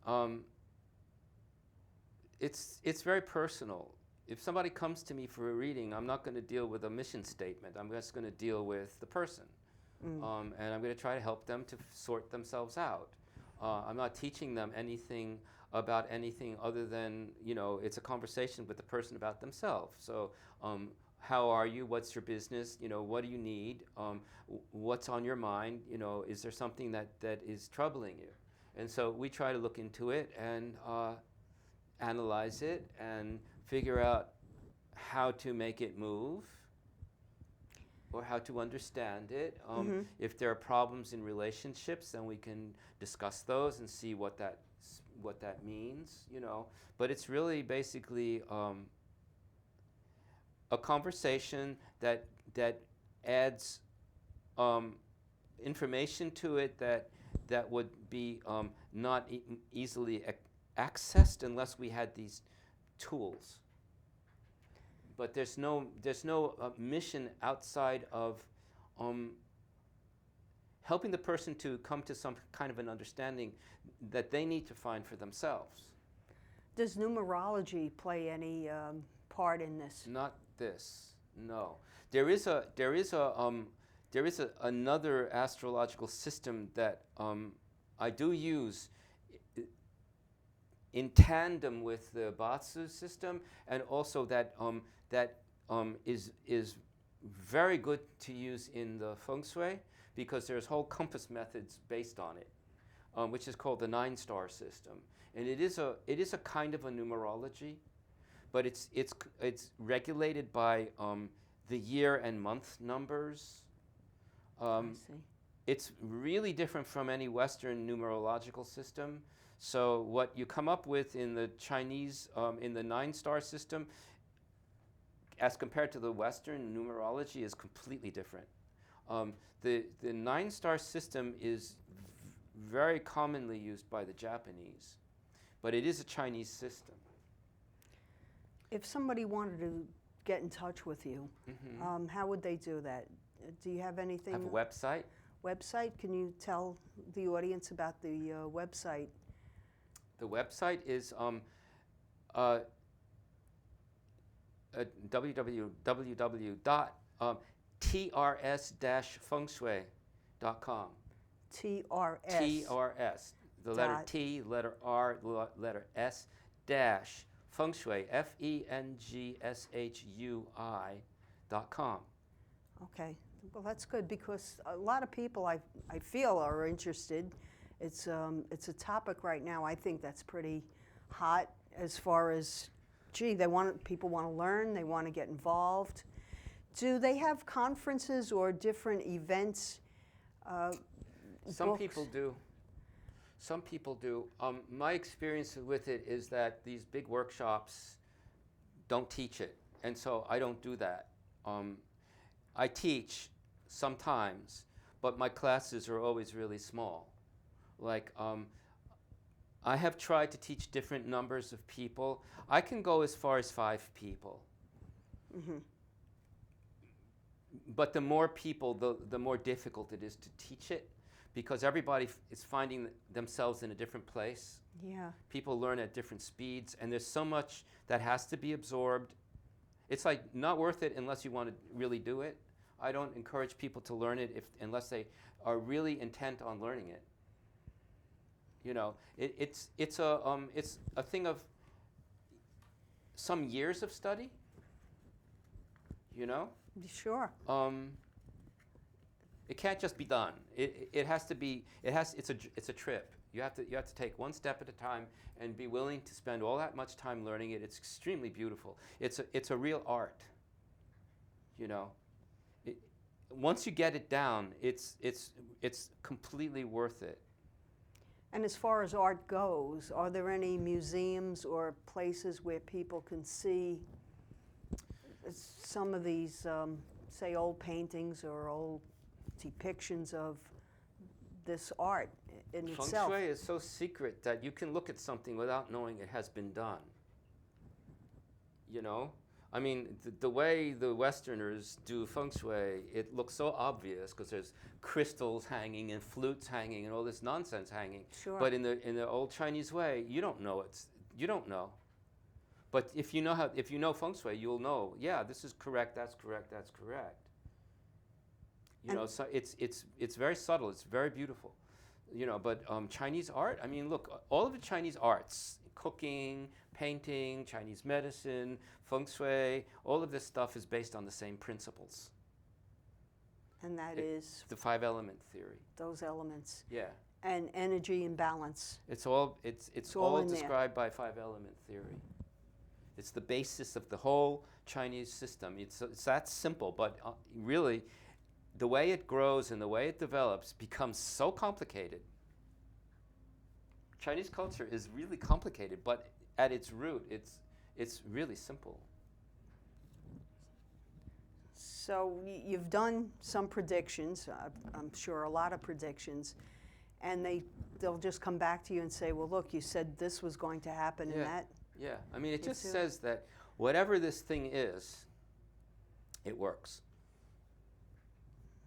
Speaker 2: It's very personal. If somebody comes to me for a reading, I'm not going to deal with a mission statement. I'm just going to deal with the person. And I'm going to try to help them to sort themselves out. I'm not teaching them anything about anything other than, it's a conversation with the person about themselves. So how are you? What's your business? What do you need? What's on your mind? Is there something that is troubling you? And so we try to look into it and analyze it and figure out how to make it move or how to understand it. If there are problems in relationships, then we can discuss those and see what that means, But it's really basically a conversation that adds information to it that would be not easily accessed unless we had these tools. But there's no mission outside of helping the person to come to some kind of an understanding that they need to find for themselves.
Speaker 1: Does numerology play any part in this?
Speaker 2: Not this, no. There is another astrological system that I do use in tandem with the Batsu system, and also that is very good to use in the Feng Shui, because there's whole compass methods based on it, which is called the 9-star system. And it is a kind of a numerology, but it's regulated by the year and month numbers.
Speaker 1: I see.
Speaker 2: It's really different from any Western numerological system. So what you come up with in the Chinese, in the 9-star system, as compared to the Western numerology, is completely different. The 9-star system is very commonly used by the Japanese, but it is a Chinese system.
Speaker 1: If somebody wanted to get in touch with you, how would they do that? Do you have anything?
Speaker 2: Have a website?
Speaker 1: Website? Can you tell the audience about the website?
Speaker 2: The website is www.trs-fengshui.com.
Speaker 1: TRS.
Speaker 2: TRS. The letter T, letter R, letter S, dash, Feng Shui, FENGSHUI.com.
Speaker 1: Okay. Well, that's good because a lot of people I feel are interested. It's a topic right now. I think that's pretty hot as far as, gee, people want to learn. They want to get involved. Do they have conferences or different events?
Speaker 2: Some people do. Some people do. My experience with it is that these big workshops don't teach it, and so I don't do that. I teach sometimes, but my classes are always really small. Like, I have tried to teach different numbers of people. I can go as far as 5 people.
Speaker 1: Mm-hmm.
Speaker 2: But the more people, the more difficult it is to teach it, because everybody is finding themselves in a different place.
Speaker 1: Yeah.
Speaker 2: People learn at different speeds, and there's so much that has to be absorbed. It's like not worth it unless you want to really do it. I don't encourage people to learn it unless they are really intent on learning it. You know, it's a thing of some years of study. You know.
Speaker 1: Sure.
Speaker 2: It can't just be done. It has to be. It's a trip. You have to take one step at a time and be willing to spend all that much time learning it. It's extremely beautiful. It's a real art. You know. Once you get it down, it's completely worth it.
Speaker 1: And as far as art goes, are there any museums or places where people can see some of these, say, old paintings or old depictions of this art in itself?
Speaker 2: Feng Shui is so secret that you can look at something without knowing it has been done. You know? I mean, the way the Westerners do Feng Shui, it looks so obvious because there's crystals hanging and flutes hanging and all this nonsense hanging.
Speaker 1: Sure.
Speaker 2: But in the old Chinese way, you don't know you don't know. But if you know Feng Shui, you'll know. Yeah, this is correct. That's correct. That's correct. You know, so it's very subtle. It's very beautiful. You know, but Chinese art. I mean, look, all of the Chinese arts, cooking, painting, Chinese medicine, Feng Shui, all of this stuff is based on the same principles.
Speaker 1: And that is?
Speaker 2: The 5-element theory.
Speaker 1: Those elements.
Speaker 2: Yeah.
Speaker 1: And energy and balance.
Speaker 2: It's all described by 5-element theory. It's the basis of the whole Chinese system. It's that simple, but really, the way it grows and the way it develops becomes so complicated. Chinese culture is really complicated, but at its root, it's really simple.
Speaker 1: So you've done some predictions, I'm sure a lot of predictions, and they'll just come back to you and say, well, look, you said this was going to happen and that.
Speaker 2: Yeah, I mean, it just says that whatever this thing is, it works.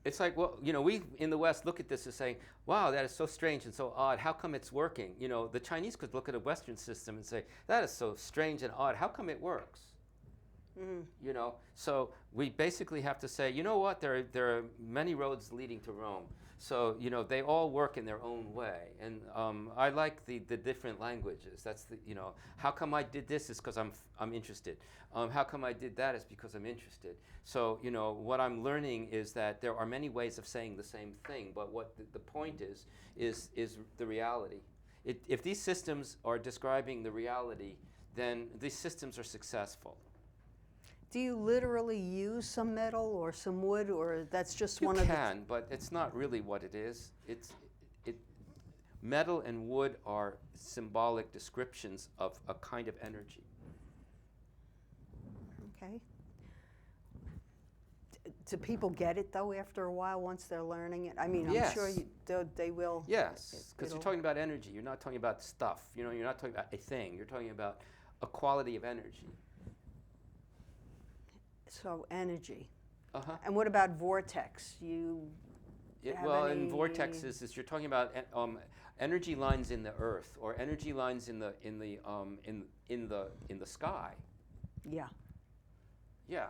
Speaker 2: It's like, well, you know, we in the West look at this as saying, wow, that is so strange and so odd. How come it's working? You know, the Chinese could look at a Western system and say, that is so strange and odd. How come it works? Mm. You know, so we basically have to say, you know what, there are many roads leading to Rome. So, you know, they all work in their own way. And I like the different languages. That's you know, how come I did this is because I'm interested. How come I did that is because I'm interested. So, you know, what I'm learning is that there are many ways of saying the same thing, but what the point is the reality. If these systems are describing the reality, then these systems are successful.
Speaker 1: Do you literally use some metal or some wood, or that's just
Speaker 2: You
Speaker 1: one of the...
Speaker 2: can, but it's not really what it is. Metal and wood are symbolic descriptions of a kind of energy.
Speaker 1: Okay. Do people get it, though, after a while, once they're learning it? I mean, I'm sure
Speaker 2: Yes.
Speaker 1: they will.
Speaker 2: Yes, because you're
Speaker 1: It'll-
Speaker 2: talking about energy. You're not talking about stuff. You know, you're not talking about a thing. You're talking about a quality of energy.
Speaker 1: So, energy.
Speaker 2: Uh-huh.
Speaker 1: And what about vortex? You have
Speaker 2: Well, in
Speaker 1: any-
Speaker 2: vortexes, is you're talking about energy lines in the earth or energy lines in the sky.
Speaker 1: Yeah.
Speaker 2: Yeah,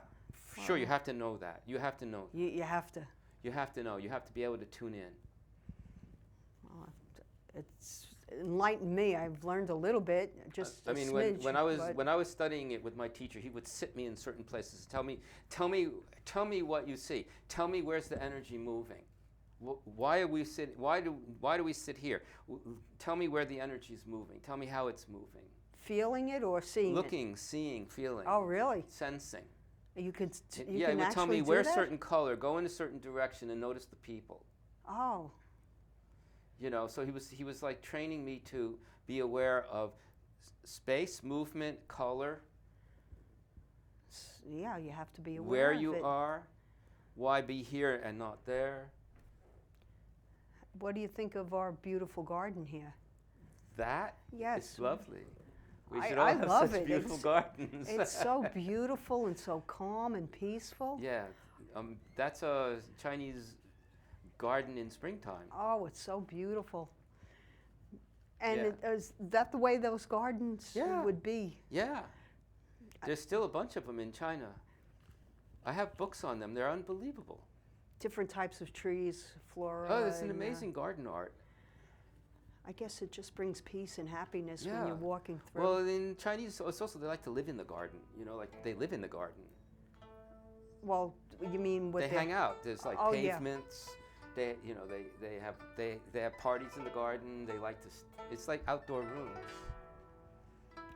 Speaker 2: sure. You have to know that. You have to know.
Speaker 1: You have to.
Speaker 2: You have to know. You have to be able to tune in.
Speaker 1: Well, it's enlightened me. I've learned a little bit, just
Speaker 2: I
Speaker 1: a
Speaker 2: mean,
Speaker 1: smidge, but
Speaker 2: when I was studying it with my teacher, he would sit me in certain places. Tell me what you see. Tell me where's the energy moving. Why are we sit? Why do we sit here? Tell me where the energy is moving. Tell me how it's moving.
Speaker 1: feeling it or seeing
Speaker 2: Looking, seeing, feeling.
Speaker 1: it? Oh, really?
Speaker 2: Sensing.
Speaker 1: You could. You
Speaker 2: Yeah,
Speaker 1: can
Speaker 2: he would tell
Speaker 1: actually
Speaker 2: me
Speaker 1: do
Speaker 2: wear
Speaker 1: that?
Speaker 2: certain color, go in a certain direction, and notice the people.
Speaker 1: Oh,
Speaker 2: You know, so he was like training me to be aware of space, movement, color,
Speaker 1: yeah. You have to be aware
Speaker 2: where
Speaker 1: of
Speaker 2: you
Speaker 1: it.
Speaker 2: are, why be here and not there.
Speaker 1: What do you think of our beautiful garden here?
Speaker 2: That
Speaker 1: Yes.
Speaker 2: is lovely. We
Speaker 1: I-
Speaker 2: should all
Speaker 1: I
Speaker 2: have
Speaker 1: love
Speaker 2: such
Speaker 1: it.
Speaker 2: beautiful gardens.
Speaker 1: It's so beautiful and so calm and peaceful.
Speaker 2: Yeah, that's a Chinese garden in springtime.
Speaker 1: Oh, it's so beautiful. And
Speaker 2: Yeah.
Speaker 1: is that the way those gardens
Speaker 2: Yeah.
Speaker 1: would be?
Speaker 2: Yeah, there's still a bunch of them in China. I have books on them. They're unbelievable.
Speaker 1: Different types of trees, flora.
Speaker 2: Oh, it's an
Speaker 1: and,
Speaker 2: amazing garden art.
Speaker 1: I guess it just brings peace and happiness when
Speaker 2: Yeah.
Speaker 1: you're walking through.
Speaker 2: Well, in Chinese, it's also they like to live in the garden. You know, like they live in the garden.
Speaker 1: Well, you mean with
Speaker 2: They hang out. There's like
Speaker 1: Oh, yeah.
Speaker 2: pavements. They, you know, they have parties in the garden. They like to. It's like outdoor rooms.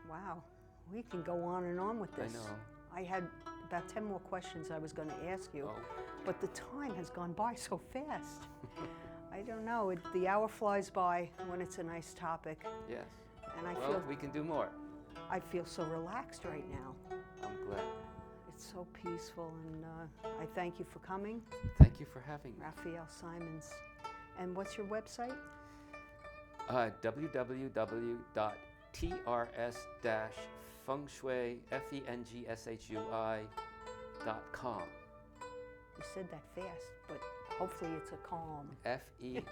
Speaker 1: Wow, we can go on and on with
Speaker 2: I
Speaker 1: this.
Speaker 2: know.
Speaker 1: I had about 10 more questions I was going to ask you,
Speaker 2: Oh.
Speaker 1: but the time has gone by so fast. I don't know. The hour flies by when it's a nice topic,
Speaker 2: Yes.
Speaker 1: and I
Speaker 2: Well, we can do more.
Speaker 1: feel so relaxed right now.
Speaker 2: I'm glad.
Speaker 1: It's so peaceful, and I thank you for coming,
Speaker 2: Thank you for having me.
Speaker 1: Raphael Simons. And what's your website?
Speaker 2: www.trs-feng shui FENGSHUI.com.
Speaker 1: You said that fast, but hopefully it's a calm.
Speaker 2: FENGSHUI.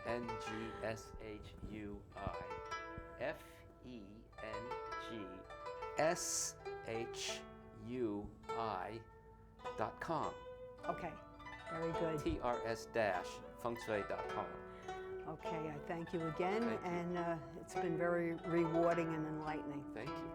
Speaker 2: FENGSHUI.com.
Speaker 1: Okay, very good.
Speaker 2: TRS-fengshui.com.
Speaker 1: Okay, I thank you again,
Speaker 2: Thank you.
Speaker 1: and it's been very rewarding and enlightening.
Speaker 2: Thank you.